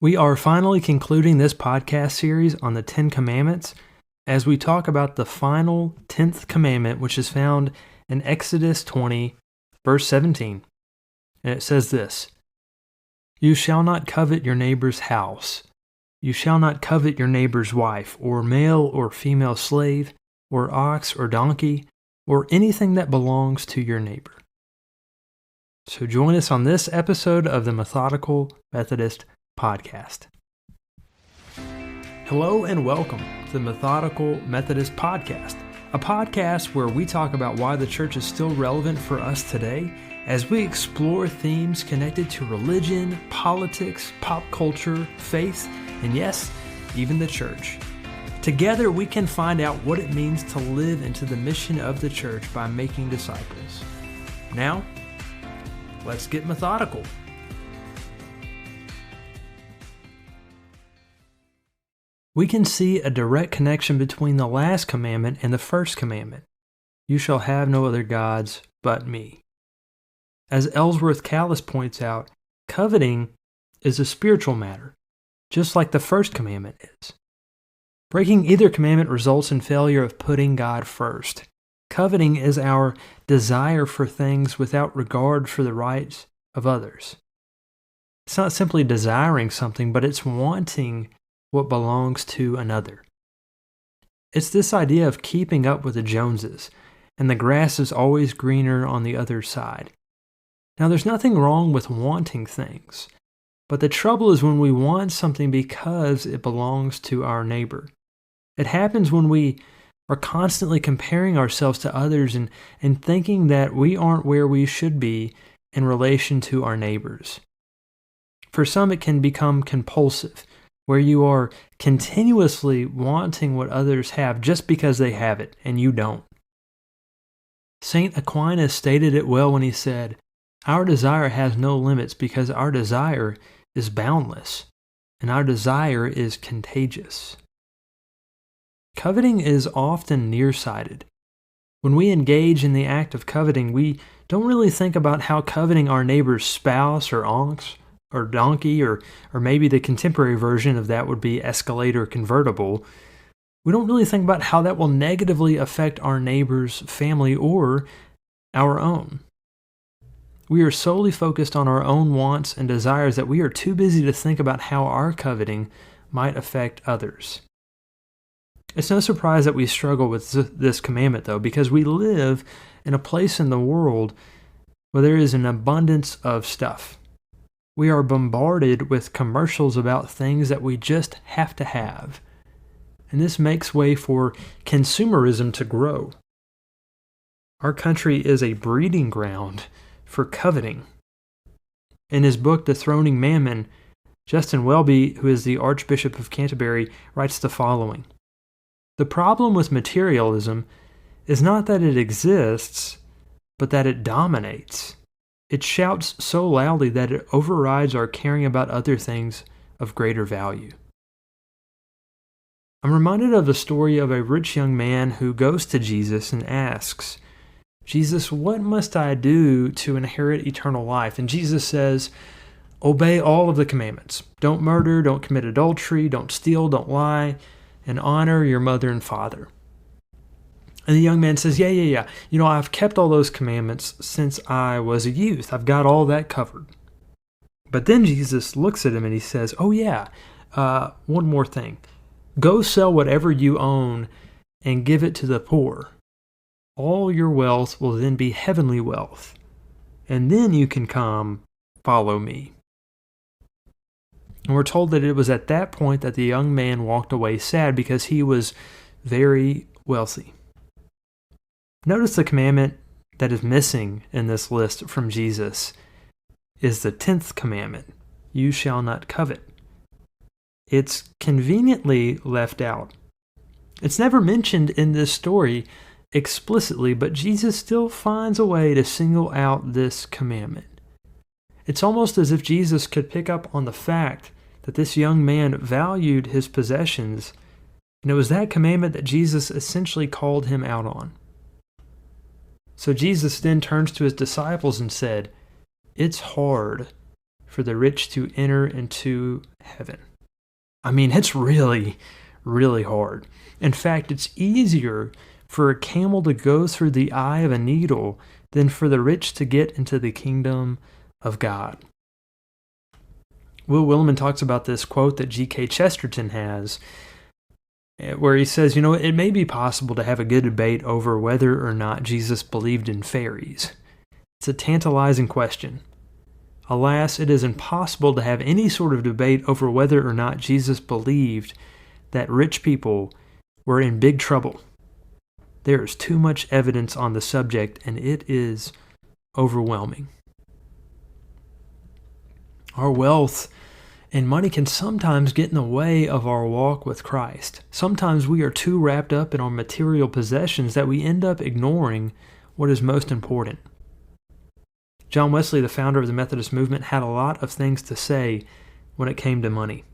We are finally concluding this podcast series on the 10 Commandments as we talk about the final 10th commandment, which is found in Exodus 20, verse 17. And it says this: "You shall not covet your neighbor's house. You shall not covet your neighbor's wife, or male or female slave, or ox or donkey, or anything that belongs to your neighbor." So join us on this episode of the Methodical Methodist podcast. Hello and welcome to the Methodical Methodist podcast, a podcast where we talk about why the church is still relevant for us today as we explore themes connected to religion, politics, pop culture, faith, and yes, even the church. Together we can find out what it means to live into the mission of the church by making disciples. Now, let's get methodical. We can see a direct connection between the last commandment and the first commandment. You shall have no other gods but me. As Ellsworth Callis points out, coveting is a spiritual matter, just like the first commandment is. Breaking either commandment results in failure of putting God first. Coveting is our desire for things without regard for the rights of others. It's not simply desiring something, but it's wanting what belongs to another. It's this idea of keeping up with the Joneses, and the grass is always greener on the other side. Now, there's nothing wrong with wanting things, but the trouble is when we want something because it belongs to our neighbor. It happens when we are constantly comparing ourselves to others and thinking that we aren't where we should be in relation to our neighbors. For some, it can become compulsive, where you are continuously wanting what others have just because they have it and you don't. St. Aquinas stated it well when he said, "Our desire has no limits because our desire is boundless, and our desire is contagious." Coveting is often nearsighted. When we engage in the act of coveting, we don't really think about how coveting our neighbor's spouse or ox or donkey, or maybe the contemporary version of that would be Escalade or convertible. We don't really think about how that will negatively affect our neighbor's family or our own. We are solely focused on our own wants and desires that we are too busy to think about how our coveting might affect others. It's no surprise that we struggle with this commandment, though, because we live in a place in the world where there is an abundance of stuff. We are bombarded with commercials about things that we just have to have. And this makes way for consumerism to grow. Our country is a breeding ground for coveting. In his book, Dethroning Mammon, Justin Welby, who is the Archbishop of Canterbury, writes the following: "The problem with materialism is not that it exists, but that it dominates. It shouts so loudly that it overrides our caring about other things of greater value." I'm reminded of the story of a rich young man who goes to Jesus and asks, "Jesus, what must I do to inherit eternal life?" And Jesus says, "Obey all of the commandments. Don't murder, don't commit adultery, don't steal, don't lie, and honor your mother and father." And the young man says, yeah. I've kept all those commandments since I was a youth. I've got all that covered." But then Jesus looks at him and he says, one more thing. Go sell whatever you own and give it to the poor. All your wealth will then be heavenly wealth. And then you can come follow me." And we're told that it was at that point that the young man walked away sad because he was very wealthy. Notice the commandment that is missing in this list from Jesus is the 10th commandment: you shall not covet. It's conveniently left out. It's never mentioned in this story explicitly, but Jesus still finds a way to single out this commandment. It's almost as if Jesus could pick up on the fact that this young man valued his possessions, and it was that commandment that Jesus essentially called him out on. So Jesus then turns to his disciples and said, "It's hard for the rich to enter into heaven. I mean, it's really, really hard. In fact, it's easier for a camel to go through the eye of a needle than for the rich to get into the kingdom of God. Will Willimon talks about this quote that G.K. Chesterton has, where he says, it may be possible to have a good debate over whether or not Jesus believed in fairies. It's a tantalizing question. Alas, it is impossible to have any sort of debate over whether or not Jesus believed that rich people were in big trouble. There is too much evidence on the subject, and it is overwhelming. Our wealth and money can sometimes get in the way of our walk with Christ. Sometimes we are too wrapped up in our material possessions that we end up ignoring what is most important. John Wesley, the founder of the Methodist movement, had a lot of things to say when it came to money.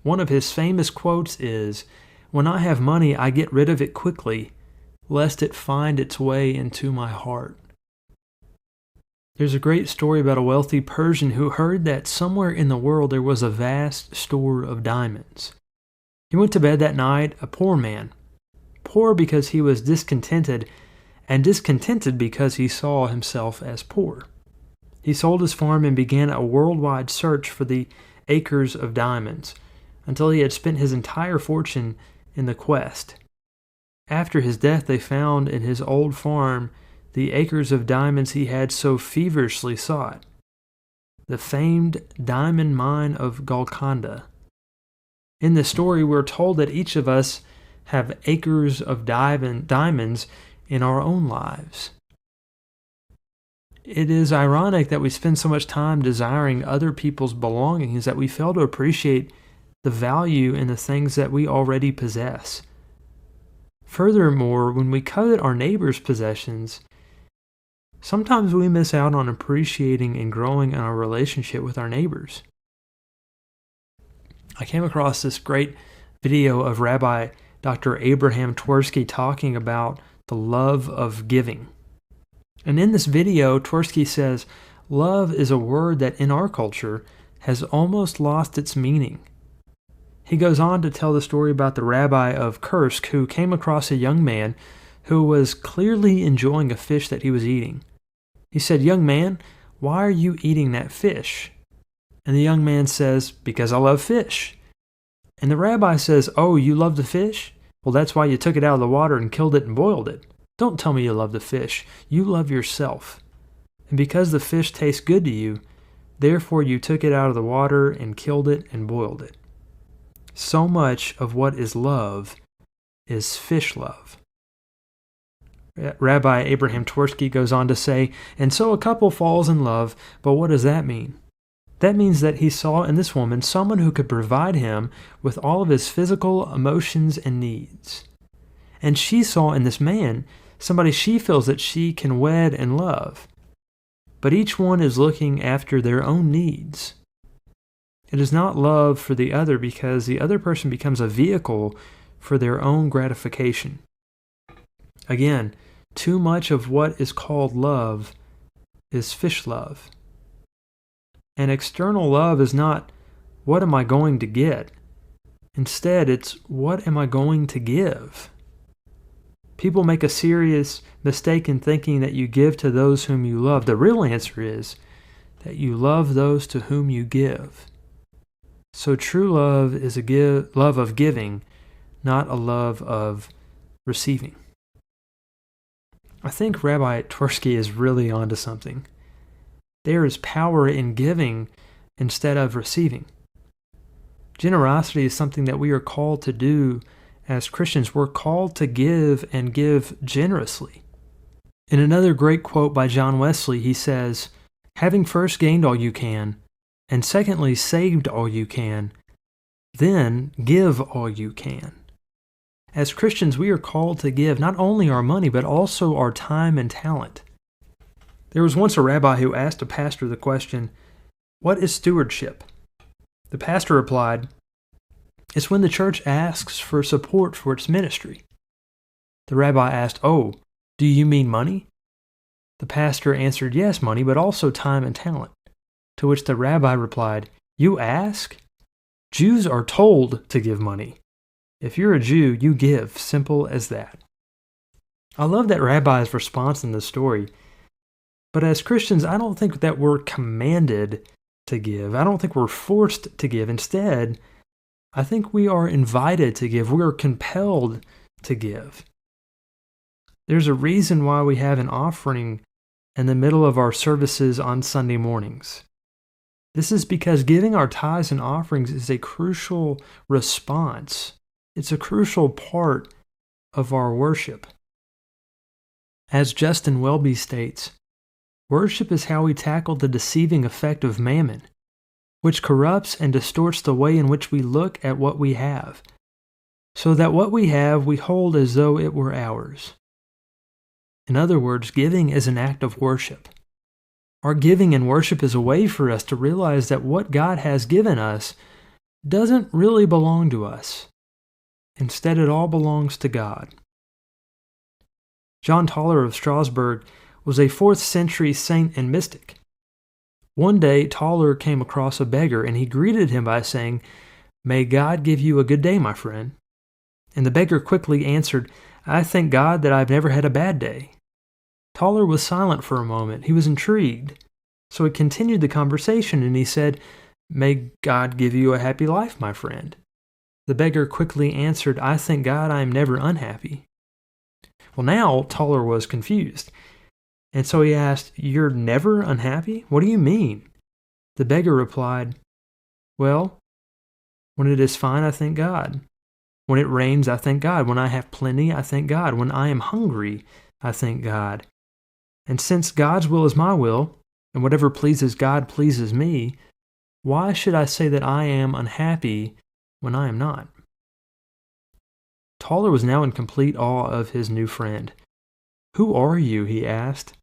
One of his famous quotes is, "When I have money, I get rid of it quickly, lest it find its way into my heart." There's a great story about a wealthy Persian who heard that somewhere in the world there was a vast store of diamonds. He went to bed that night a poor man. Poor because he was discontented, and discontented because he saw himself as poor. He sold his farm and began a worldwide search for the acres of diamonds, until he had spent his entire fortune in the quest. After his death, they found in his old farm the acres of diamonds he had so feverishly sought, the famed diamond mine of Golconda. In this story, we're told that each of us have acres of diamonds in our own lives. It is ironic that we spend so much time desiring other people's belongings that we fail to appreciate the value in the things that we already possess. Furthermore, when we covet our neighbor's possessions, sometimes we miss out on appreciating and growing in our relationship with our neighbors. I came across this great video of Rabbi Dr. Abraham Twersky talking about the love of giving. And in this video, Twersky says, love is a word that in our culture has almost lost its meaning. He goes on to tell the story about the rabbi of Kursk who came across a young man who was clearly enjoying a fish that he was eating. He said, "Young man, why are you eating that fish?" And the young man says, "Because I love fish." And the rabbi says, "Oh, you love the fish? Well, that's why you took it out of the water and killed it and boiled it. Don't tell me you love the fish. You love yourself. And because the fish tastes good to you, therefore you took it out of the water and killed it and boiled it." So much of what is love is fish love. Rabbi Abraham Twersky goes on to say, "And so a couple falls in love, but what does that mean? That means that he saw in this woman someone who could provide him with all of his physical emotions and needs. And she saw in this man somebody she feels that she can wed and love. But each one is looking after their own needs. It is not love for the other because the other person becomes a vehicle for their own gratification." Again, too much of what is called love is fish love. And external love is not, what am I going to get? Instead, it's, what am I going to give? People make a serious mistake in thinking that you give to those whom you love. The real answer is that you love those to whom you give. So true love is a love of giving, not a love of receiving. I think Rabbi Twersky is really onto something. There is power in giving instead of receiving. Generosity is something that we are called to do as Christians. We're called to give and give generously. In another great quote by John Wesley, he says, "Having first gained all you can, and secondly saved all you can, then give all you can." As Christians, we are called to give not only our money, but also our time and talent. There was once a rabbi who asked a pastor the question, "What is stewardship?" The pastor replied, "It's when the church asks for support for its ministry." The rabbi asked, "Oh, do you mean money?" The pastor answered, "Yes, money, but also time and talent. To which the rabbi replied, "You ask? Jews are told to give money. If you're a Jew, you give. Simple as that." I love that rabbi's response in the story. But as Christians, I don't think that we're commanded to give. I don't think we're forced to give. Instead, I think we are invited to give. We are compelled to give. There's a reason why we have an offering in the middle of our services on Sunday mornings. This is because giving our tithes and offerings is a crucial response. It's a crucial part of our worship. As Justin Welby states, worship is how we tackle the deceiving effect of mammon, which corrupts and distorts the way in which we look at what we have, so that what we have we hold as though it were ours. In other words, giving is an act of worship. Our giving and worship is a way for us to realize that what God has given us doesn't really belong to us. Instead, it all belongs to God. John Tauler of Strasbourg was a 4th century saint and mystic. One day, Tauler came across a beggar and he greeted him by saying, "May God give you a good day, my friend." And the beggar quickly answered, "I thank God that I've never had a bad day." Tauler was silent for a moment. He was intrigued. So he continued the conversation and he said, "May God give you a happy life, my friend." The beggar quickly answered, "I thank God I am never unhappy." Well, now Tauler was confused. And so he asked, "You're never unhappy? What do you mean?" The beggar replied, "Well, when it is fine, I thank God. When it rains, I thank God. When I have plenty, I thank God. When I am hungry, I thank God. And since God's will is my will, and whatever pleases God pleases me, why should I say that I am unhappy when I am not?" Tauler was now in complete awe of his new friend. "Who are you?" he asked.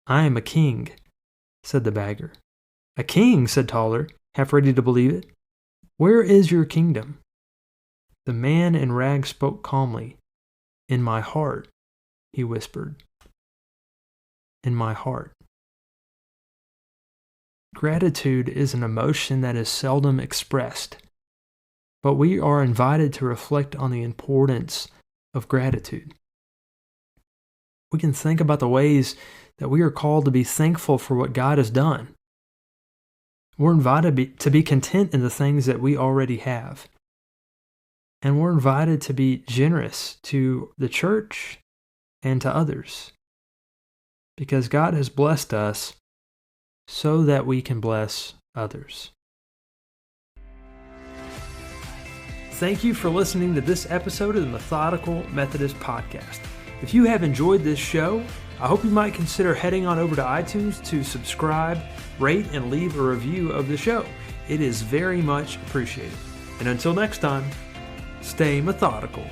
"I am a king," said the beggar. "A king?" said Tauler, half ready to believe it. "Where is your kingdom?" The man in rags spoke calmly. "In my heart," he whispered. "In my heart." Gratitude is an emotion that is seldom expressed, but we are invited to reflect on the importance of gratitude. We can think about the ways that we are called to be thankful for what God has done. We're invited to be content in the things that we already have. And we're invited to be generous to the church and to others, because God has blessed us so that we can bless others. Thank you for listening to this episode of the Methodical Methodist Podcast. If you have enjoyed this show, I hope you might consider heading on over to iTunes to subscribe, rate, and leave a review of the show. It is very much appreciated. And until next time, stay methodical.